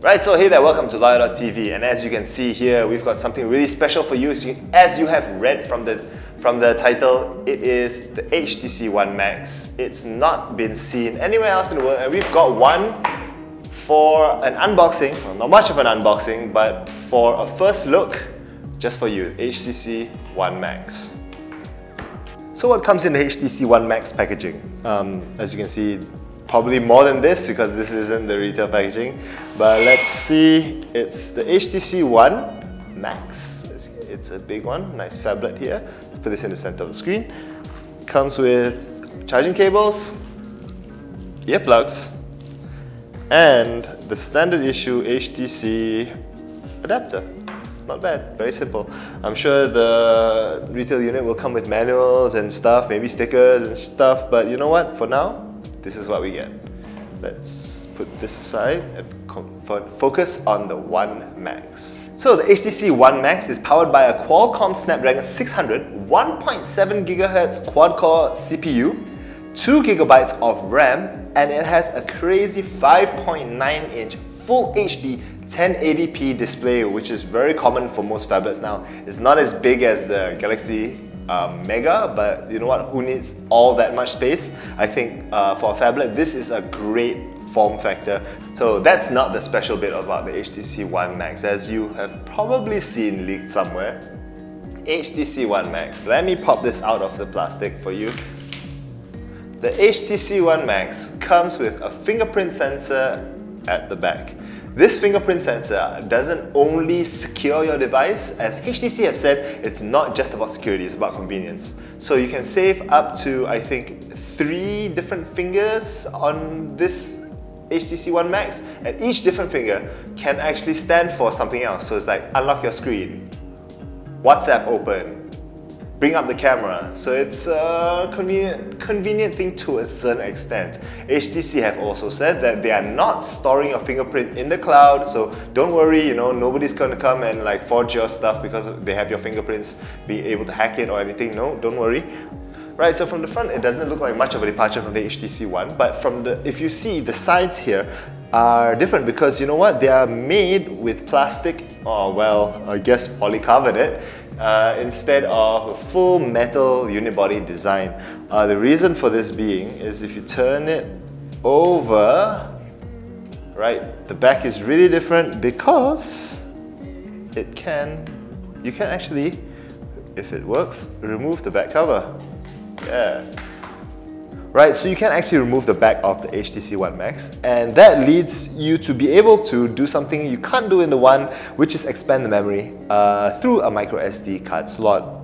Right, so hey there, welcome to Lowyat.tv, and as you can see here, we've got something really special for you. As you have read from the title, it is the HTC One Max. It's not been seen anywhere else in the world, and we've got one for an unboxing. Well, not much of an unboxing, but for a first look, just for you, HTC One Max. So what comes in the HTC One Max packaging? As you can see, probably more than this because this isn't the retail packaging. But let's see, it's the HTC One Max. It's a big one, nice phablet here. Put this in the center of the screen. Comes with charging cables, earplugs, and the standard issue HTC adapter. Not bad, very simple. I'm sure the retail unit will come with manuals and stuff, maybe stickers and stuff, but you know what, for now, this is what we get. Let's put this aside and focus on the One Max. So the HTC One Max is powered by a Qualcomm Snapdragon 600 1.7 GHz quad-core CPU, 2 GB of RAM, and it has a crazy 5.9-inch Full HD 1080p display, which is very common for most phablets now. It's not as big as the Galaxy Mega, but you know what, who needs all that much space? I think for a phablet, this is a great form factor. So that's not the special bit about the HTC One Max, as you have probably seen leaked somewhere. HTC One Max. Let me pop this out of the plastic for you. The HTC One Max comes with a fingerprint sensor at the back. This fingerprint sensor doesn't only secure your device. As HTC have said, it's not just about security, it's about convenience. So you can save up to, I think, 3 different fingers on this HTC One Max, and each different finger can actually stand for something else. So it's like unlock your screen, WhatsApp open, bring up the camera. So it's a convenient thing to a certain extent. HTC have also said that they are not storing your fingerprint in the cloud, so don't worry, you know, nobody's going to come and like forge your stuff because they have your fingerprints, be able to hack it or anything. No, don't worry. Right, so from the front, it doesn't look like much of a departure from the HTC One, but from if you see, the sides here are different because you know what? They are made with plastic, or well, I guess polycarbonate, instead of a full metal unibody design. The reason for this being is if you turn it over, right, the back is really different because you can actually, if it works, remove the back cover. Yeah. Right, so you can actually remove the back of the HTC One Max, and that leads you to be able to do something you can't do in the One, which is expand the memory through a micro SD card slot.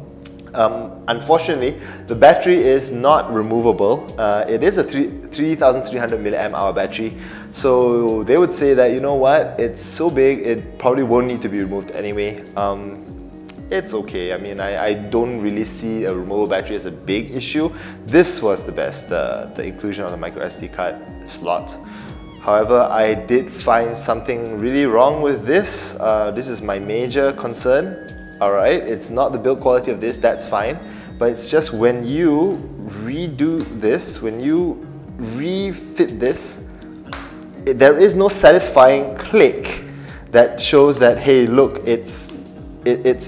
Unfortunately, the battery is not removable. It is a 3300 mAh battery, so they would say that, you know what, it's so big, it probably won't need to be removed anyway. It's okay. I mean, I don't really see a removable battery as a big issue. This was the best, the inclusion of the micro SD card slot. However, I did find something really wrong with this. This is my major concern. Alright, it's not the build quality of this, that's fine. But it's just when you redo this, when you refit this, there is no satisfying click that shows that, hey, look, it's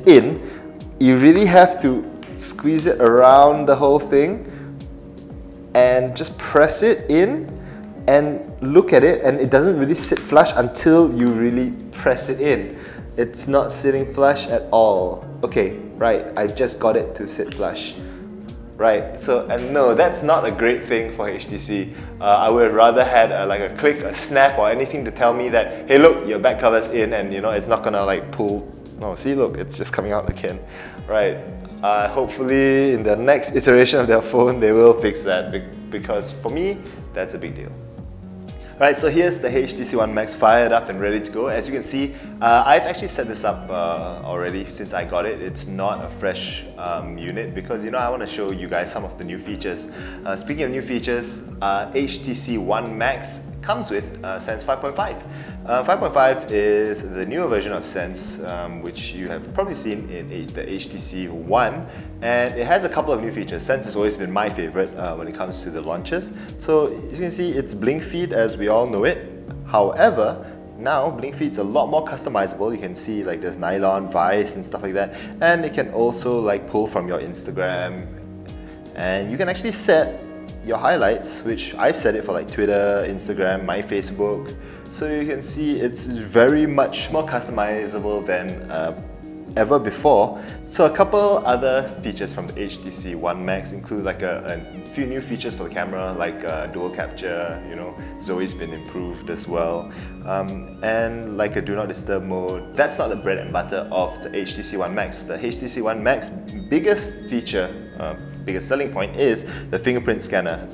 in. You really have to squeeze it around the whole thing and just press it in and look at it, and it doesn't really sit flush until you really press it in. It's not sitting flush at all. Okay, right, I just got it to sit flush. Right, so, and no, that's not a great thing for HTC. I would have rather had like a click, a snap or anything to tell me that, hey look, your back cover's in, and you know, it's not gonna like pull. No, see, look, it's just coming out again. Right, hopefully in the next iteration of their phone, they will fix that, because for me, that's a big deal. Right, so here's the HTC One Max fired up and ready to go. As you can see, I've actually set this up already since I got it. It's not a fresh unit because, you know, I want to show you guys some of the new features. Speaking of new features, HTC One Max comes with Sense 5.5. 5.5 is the newer version of Sense, which you have probably seen in the HTC One, and it has a couple of new features. Sense has always been my favorite when it comes to the launches. So you can see it's blink feed as we all know it. However, now blink feed's a lot more customizable. You can see like there's nylon, vice and stuff like that, and it can also like pull from your Instagram, and you can actually set your highlights, which I've set it for like Twitter, Instagram, my Facebook. So you can see it's very much more customizable than ever before. So a couple other features from the HTC One Max include like a few new features for the camera, like dual capture, you know, Zoe's been improved as well, and like a do not disturb mode. That's not the bread and butter of the HTC One Max. The HTC One Max biggest feature, biggest selling point is the fingerprint scanner.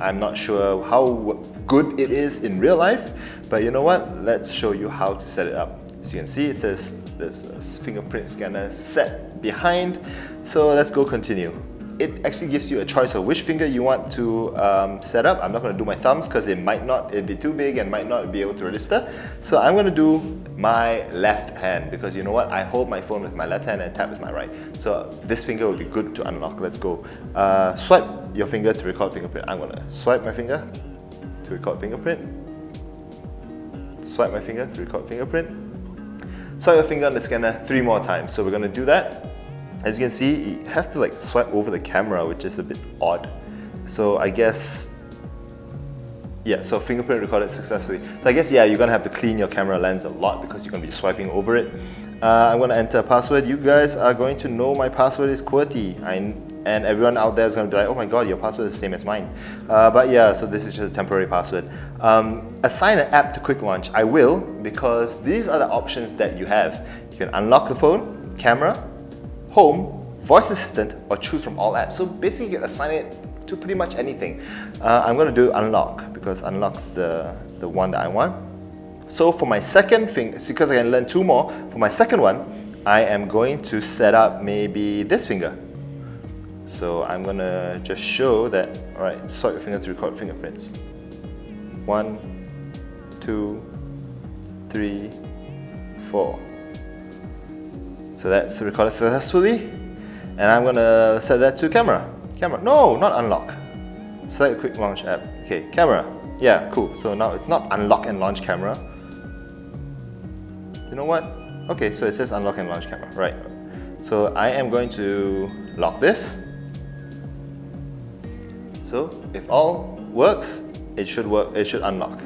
I'm not sure how good it is in real life, but you know what? Let's show you how to set it up. As you can see, it says there's a fingerprint scanner set behind. So let's go continue. It actually gives you a choice of which finger you want to set up. I'm not going to do my thumbs because it'd be too big and might not be able to register. So I'm going to do my left hand, because you know what? I hold my phone with my left hand and tap with my right. So this finger will be good to unlock. Let's go. Swipe your finger to record fingerprint. I'm going to swipe my finger to record fingerprint. Swipe my finger to record fingerprint. Swipe your finger on the scanner 3 more times. So we're going to do that. As you can see, you have to like swipe over the camera, which is a bit odd. So I guess, yeah, so fingerprint recorded successfully. So I guess, yeah, you're going to have to clean your camera lens a lot because you're going to be swiping over it. I'm going to enter a password. You guys are going to know my password is QWERTY. And everyone out there is going to be like, oh my god, your password is the same as mine. But yeah, so this is just a temporary password. Assign an app to quick launch. I will, because these are the options that you have. You can unlock the phone, camera, home, voice assistant, or choose from all apps. So basically you can assign it to pretty much anything. I'm going to do unlock because unlock's the one that I want. So for my second thing, because I can learn 2 more, for my second one, I am going to set up maybe this finger. So I'm going to just show that, alright, swipe your finger to record fingerprints. 1, 2, 3, 4. So that's recorded successfully, and I'm gonna set that to camera. Camera, no, not unlock. Select a quick launch app. Okay, camera. Yeah, cool. So now it's not unlock and launch camera. You know what? Okay, so it says unlock and launch camera, right? So I am going to lock this. So if all works, it should work. It should unlock.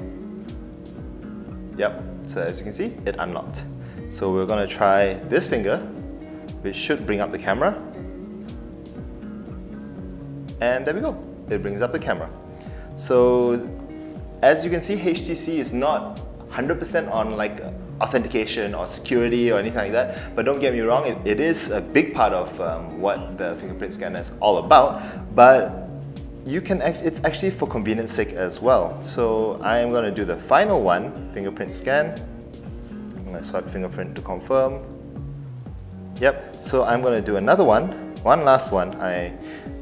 Yep. So as you can see, it unlocked. So we're going to try this finger, which should bring up the camera. And there we go. It brings up the camera. So as you can see, HTC is not 100% on like authentication or security or anything like that. But don't get me wrong, it is a big part of what the fingerprint scanner is all about. But you can it's actually for convenience sake as well. So I am going to do the final one, fingerprint scan. I'm going to swipe fingerprint to confirm. Yep, so I'm going to do another one last one.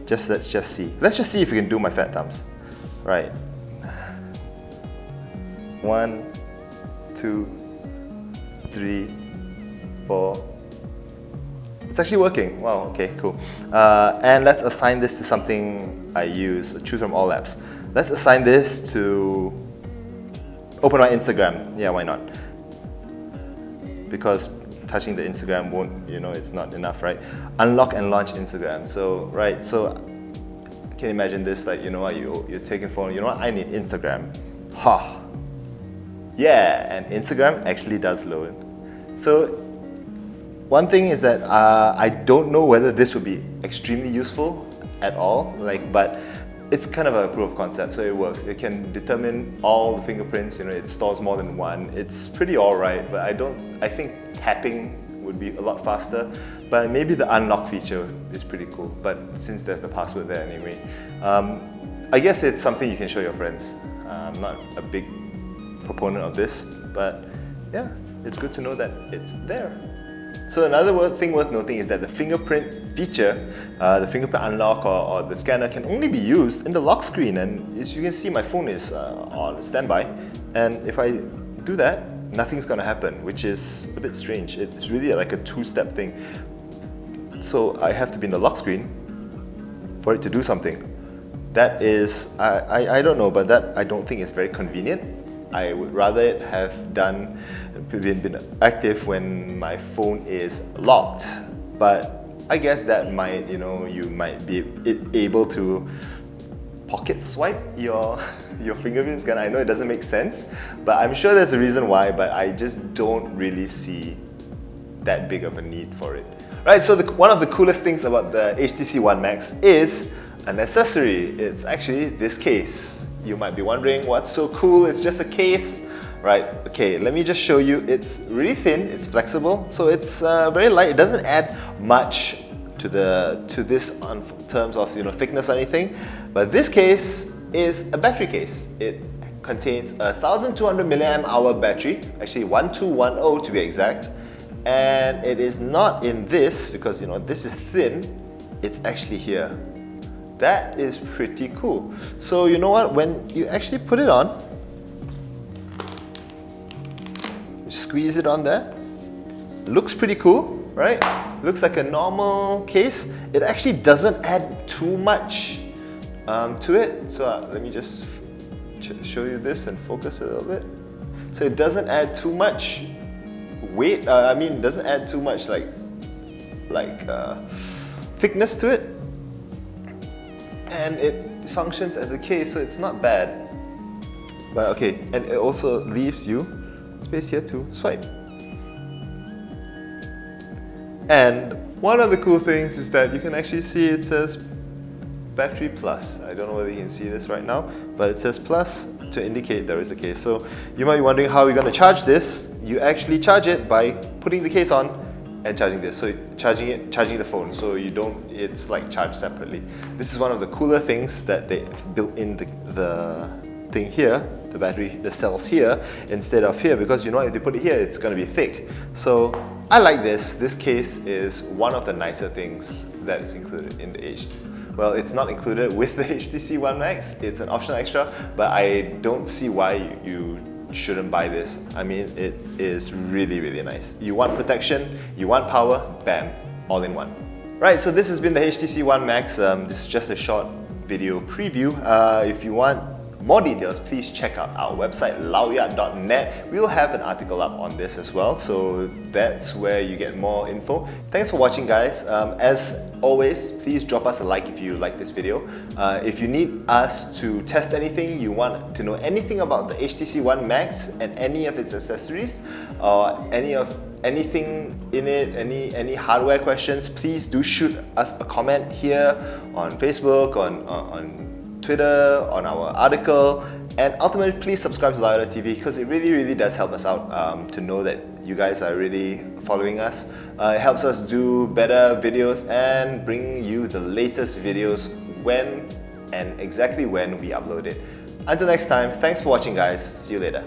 Let's just see. Let's just see if we can do my fat thumbs. Right. 1, 2, 3, 4. It's actually working. Wow, okay, cool. And let's assign this to something I use. Choose from all apps. Let's assign this to open my Instagram. Yeah, why not? Because touching the Instagram won't, you know, it's not enough, right? Unlock and launch Instagram. So, right, so can you imagine this? Like, you know what, you're taking phone, you know what, I need Instagram. Ha! Yeah, and Instagram actually does load. So, one thing is that I don't know whether this would be extremely useful at all, but it's kind of a proof of concept, so it works. It can determine all the fingerprints, you know, it stores more than one. It's pretty alright, but I think tapping would be a lot faster, but maybe the unlock feature is pretty cool, but since there's the password there anyway. I guess it's something you can show your friends. I'm not a big proponent of this, but yeah, it's good to know that it's there. So another thing worth noting is that the fingerprint feature, the fingerprint unlock or the scanner can only be used in the lock screen, and as you can see my phone is on standby, and if I do that, nothing's going to happen, which is a bit strange. It's really like a 2-step thing. So I have to be in the lock screen for it to do something. That is, I don't know, but that I don't think is very convenient. I would rather it have been active when my phone is locked. But I guess that might, you might be able to pocket swipe your fingerprint scanner. I know it doesn't make sense, but I'm sure there's a reason why, but I just don't really see that big of a need for it. Right, so one of the coolest things about the HTC One Max is an accessory. It's actually this case. You might be wondering what's so cool, it's just a case. Right, okay, let me just show you. It's really thin, it's flexible, so it's very light. It doesn't add much to this in terms of thickness or anything, but this case is a battery case. It contains a 1200 mAh battery, actually 1210 to be exact, and it is not in this because this is thin. It's actually here. That is pretty cool. So you know what? When you actually put it on, squeeze it on there. Looks pretty cool, right? Looks like a normal case. It actually doesn't add too much to it. So let me just show you this and focus a little bit. So it doesn't add too much weight. It doesn't add too much thickness to it. And it functions as a case, so it's not bad. But okay, and it also leaves you space here to swipe. And one of the cool things is that you can actually see it says battery plus. I don't know whether you can see this right now, but it says plus to indicate there is a case. So you might be wondering how you're going to charge this. You actually charge it by putting the case on and charging this. So charging the phone, so it's like charged separately. This is one of the cooler things that they built in the thing here, the cells here, instead of here, because if they put it here, it's going to be thick. So I like this. This case is one of the nicer things that is included in the HTC. Well, it's not included with the HTC One Max. It's an optional extra, but I don't see why you shouldn't buy this. It is really, really nice. You want protection, you want power, bam, all in one. Right, so this has been the HTC One Max. This is just a short video preview. If you want more details, please check out our website lowyat.net. We will have an article up on this as well, so that's where you get more info. Thanks for watching, guys. As always, please drop us a like if you like this video. If you need us to test anything, you want to know anything about the HTC One Max and any of its accessories, or anything in it, any hardware questions, please do shoot us a comment here on Facebook, on Twitter, on our article, and ultimately please subscribe to Lowyat TV because it really, really does help us out to know that you guys are really following us. It helps us do better videos and bring you the latest videos when and exactly when we upload it. Until next time, thanks for watching, guys. See you later.